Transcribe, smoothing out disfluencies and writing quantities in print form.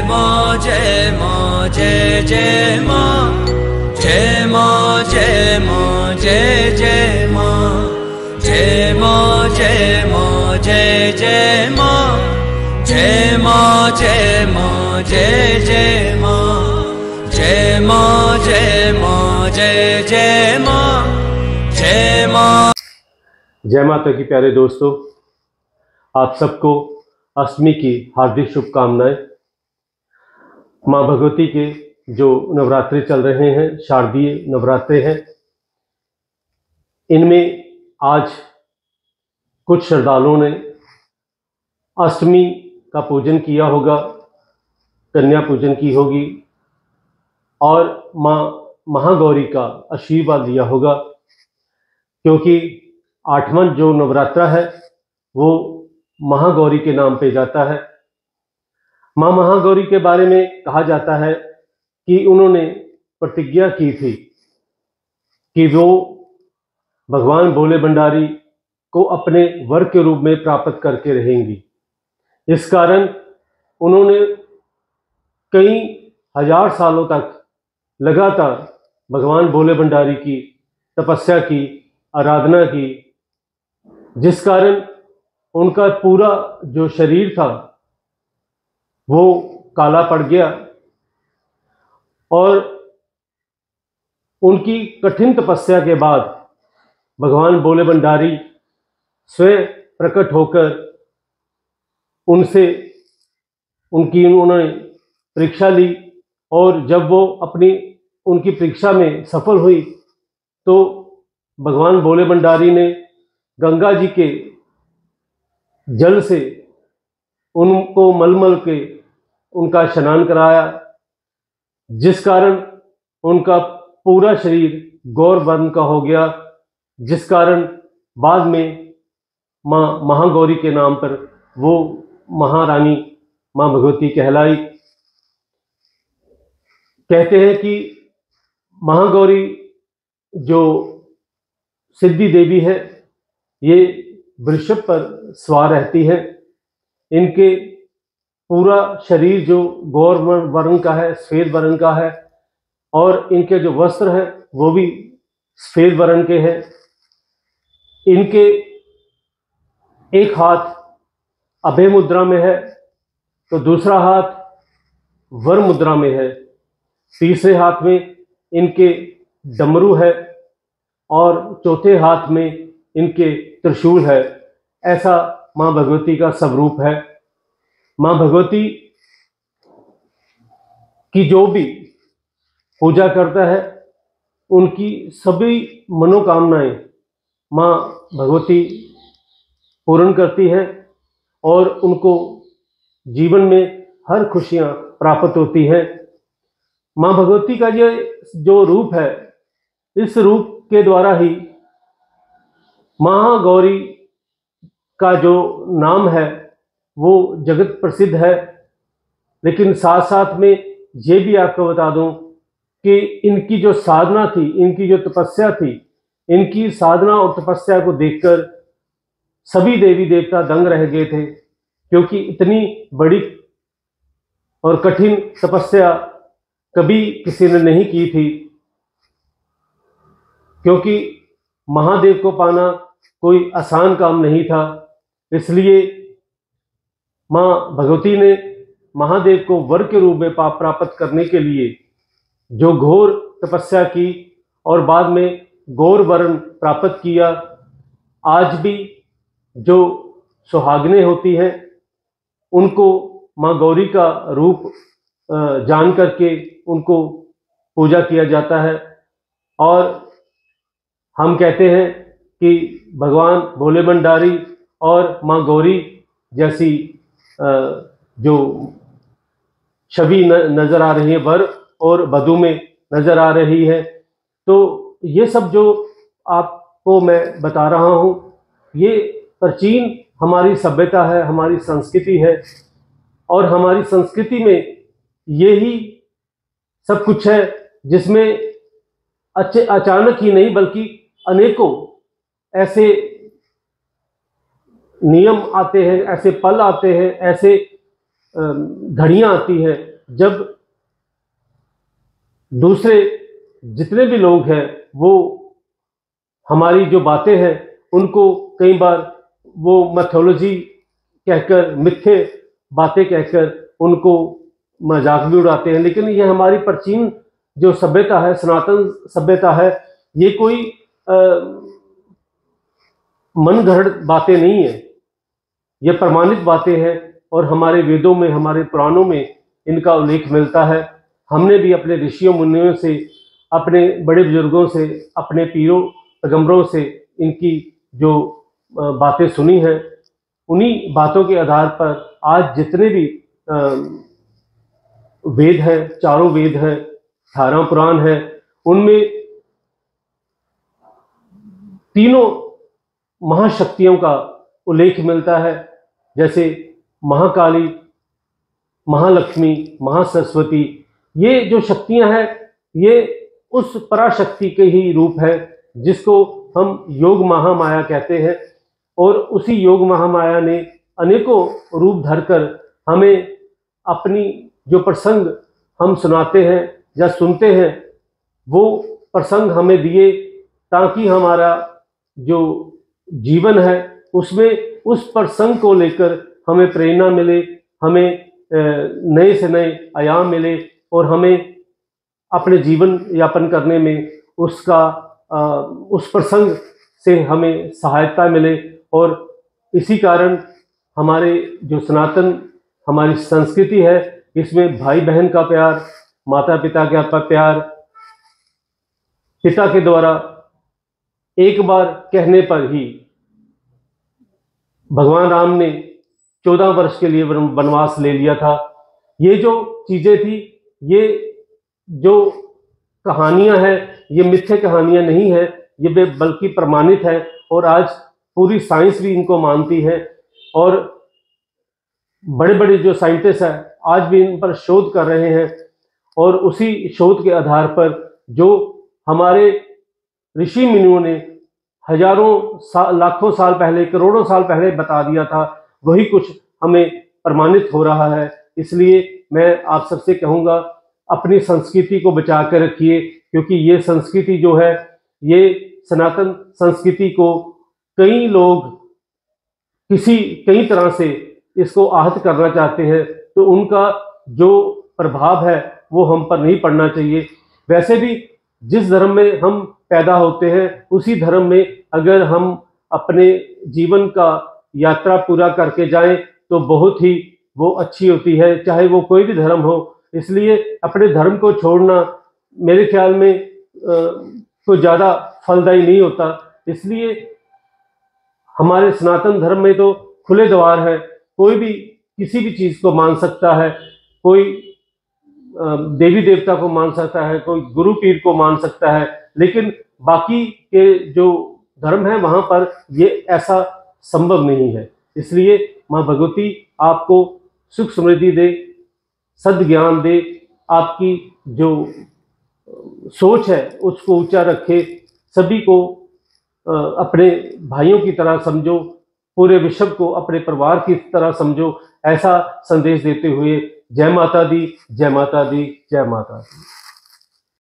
माँ जय माँ जय जय माँ जय माँ जय माँ जय जय माँ जय माँ जय माँ जय जय माँ जय माँ जय माँ जय जय माँ जय माँ जय माँ जय जय माँ जय माँ। जय माता की प्यारे दोस्तों, आप सबको अष्टमी की हार्दिक शुभकामनाएं। माँ भगवती के जो नवरात्रे चल रहे हैं, शारदीय नवरात्रे हैं, इनमें आज कुछ श्रद्धालुओं ने अष्टमी का पूजन किया होगा, कन्या पूजन की होगी और माँ महागौरी का आशीर्वाद लिया होगा, क्योंकि आठवां जो नवरात्रा है वो महागौरी के नाम पे जाता है। माँ महागौरी के बारे में कहा जाता है कि उन्होंने प्रतिज्ञा की थी कि वो भगवान भोले भंडारी को अपने वर के रूप में प्राप्त करके रहेंगी। इस कारण उन्होंने कई हजार सालों तक लगातार भगवान भोले भंडारी की तपस्या की, आराधना की, जिस कारण उनका पूरा जो शरीर था वो काला पड़ गया और उनकी कठिन तपस्या के बाद भगवान भोले भंडारी स्वयं प्रकट होकर उनसे उन्होंने परीक्षा ली और जब वो उनकी परीक्षा में सफल हुई तो भगवान भोले भंडारी ने गंगा जी के जल से उनको मलमल के उनका स्नान कराया, जिस कारण उनका पूरा शरीर गौर वर्ण का हो गया, जिस कारण बाद में माँ महागौरी के नाम पर वो महारानी माँ भगवती कहलाई। कहते हैं कि महागौरी जो सिद्धि देवी है, ये वृषभ पर सवार रहती है। इनके पूरा शरीर जो गौर वर्ण का है, सफेद वर्ण का है और इनके जो वस्त्र हैं वो भी सफेद वर्ण के हैं। इनके एक हाथ अभय मुद्रा में है तो दूसरा हाथ वर मुद्रा में है, तीसरे हाथ में इनके डमरू है और चौथे हाथ में इनके त्रिशूल है। ऐसा माँ भगवती का स्वरूप है। माँ भगवती की जो भी पूजा करता है उनकी सभी मनोकामनाएं माँ भगवती पूर्ण करती हैं और उनको जीवन में हर खुशियां प्राप्त होती हैं। माँ भगवती का ये जो रूप है, इस रूप के द्वारा ही महागौरी का जो नाम है वो जगत प्रसिद्ध है। लेकिन साथ साथ में ये भी आपको बता दूं कि इनकी जो साधना थी, इनकी जो तपस्या थी, इनकी साधना और तपस्या को देखकर सभी देवी देवता दंग रह गए थे, क्योंकि इतनी बड़ी और कठिन तपस्या कभी किसी ने नहीं की थी। क्योंकि महादेव को पाना कोई आसान काम नहीं था, इसलिए माँ भगवती ने महादेव को वर के रूप में पाप प्राप्त करने के लिए जो घोर तपस्या की और बाद में गौर वर्ण प्राप्त किया। आज भी जो सुहागनें होती हैं उनको माँ गौरी का रूप जान करके उनको पूजा किया जाता है और हम कहते हैं कि भगवान भोले भंडारी और माँ गौरी जैसी जो छवि नजर आ रही है वर और वधू में नजर आ रही है। तो ये सब जो आपको मैं बता रहा हूँ, ये प्राचीन हमारी सभ्यता है, हमारी संस्कृति है और हमारी संस्कृति में यही सब कुछ है, जिसमें अचानक ही नहीं बल्कि अनेकों ऐसे नियम आते हैं, ऐसे पल आते हैं, ऐसे घड़ियां आती हैं जब दूसरे जितने भी लोग हैं वो हमारी जो बातें हैं उनको कई बार वो मैथोलॉजी कहकर, मिथ्ये बातें कहकर उनको मजाक भी उड़ाते हैं। लेकिन ये हमारी प्राचीन जो सभ्यता है, सनातन सभ्यता है, ये कोई मन गढ़ बातें नहीं है, ये प्रमाणित बातें हैं और हमारे वेदों में, हमारे पुराणों में इनका उल्लेख मिलता है। हमने भी अपने ऋषियों मुनियों से, अपने बड़े बुजुर्गों से, अपने पीरों पैगंबरों से इनकी जो बातें सुनी हैं, उन्हीं बातों के आधार पर आज जितने भी वेद हैं, चारों वेद हैं, 18 पुराण हैं, उनमें तीनों महाशक्तियों का उल्लेख मिलता है। जैसे महाकाली, महालक्ष्मी, महासरस्वती, ये जो शक्तियां हैं ये उस पराशक्ति के ही रूप है जिसको हम योग महामाया कहते हैं। और उसी योग महामाया ने अनेकों रूप धरकर हमें अपनी जो प्रसंग हम सुनाते हैं या सुनते हैं वो प्रसंग हमें दिए, ताकि हमारा जो जीवन है उसमें उस प्रसंग को लेकर हमें प्रेरणा मिले, हमें नए से नए आयाम मिले और हमें अपने जीवन यापन करने में उसका उस प्रसंग से हमें सहायता मिले। और इसी कारण हमारे जो सनातन हमारी संस्कृति है, इसमें भाई बहन का प्यार, माता पिता का प्यार, पिता के द्वारा एक बार कहने पर ही भगवान राम ने 14 वर्ष के लिए वनवास ले लिया था। ये जो चीजें थी, ये जो कहानियां हैं, ये मिथ्या कहानियां नहीं है, ये बल्कि प्रमाणित है। और आज पूरी साइंस भी इनको मानती है और बड़े बड़े जो साइंटिस्ट हैं आज भी इन पर शोध कर रहे हैं। और उसी शोध के आधार पर जो हमारे ऋषि मुनियों ने हजारों लाखों साल पहले, करोड़ों साल पहले बता दिया था, वही कुछ हमें प्रमाणित हो रहा है। इसलिए मैं आप सबसे कहूँगा, अपनी संस्कृति को बचा कर रखिए, क्योंकि ये संस्कृति जो है, ये सनातन संस्कृति को कई लोग कई तरह से इसको आहत करना चाहते हैं, तो उनका जो प्रभाव है वो हम पर नहीं पड़ना चाहिए। वैसे भी जिस धर्म में हम पैदा होते हैं उसी धर्म में अगर हम अपने जीवन का यात्रा पूरा करके जाएं तो बहुत ही वो अच्छी होती है, चाहे वो कोई भी धर्म हो। इसलिए अपने धर्म को छोड़ना मेरे ख्याल में कोई ज़्यादा फलदायी नहीं होता। इसलिए हमारे सनातन धर्म में तो खुले द्वार है, कोई भी किसी भी चीज़ को मान सकता है, कोई देवी देवता को मान सकता है, कोई गुरु पीर को मान सकता है, लेकिन बाकी के जो धर्म है वहाँ पर ये ऐसा संभव नहीं है। इसलिए माँ भगवती आपको सुख समृद्धि दे, सद्ज्ञान दे, आपकी जो सोच है उसको ऊंचा रखे, सभी को अपने भाइयों की तरह समझो, पूरे विश्व को अपने परिवार की तरह समझो, ऐसा संदेश देते हुए जय माता दी, जय माता दी, जय माता दी।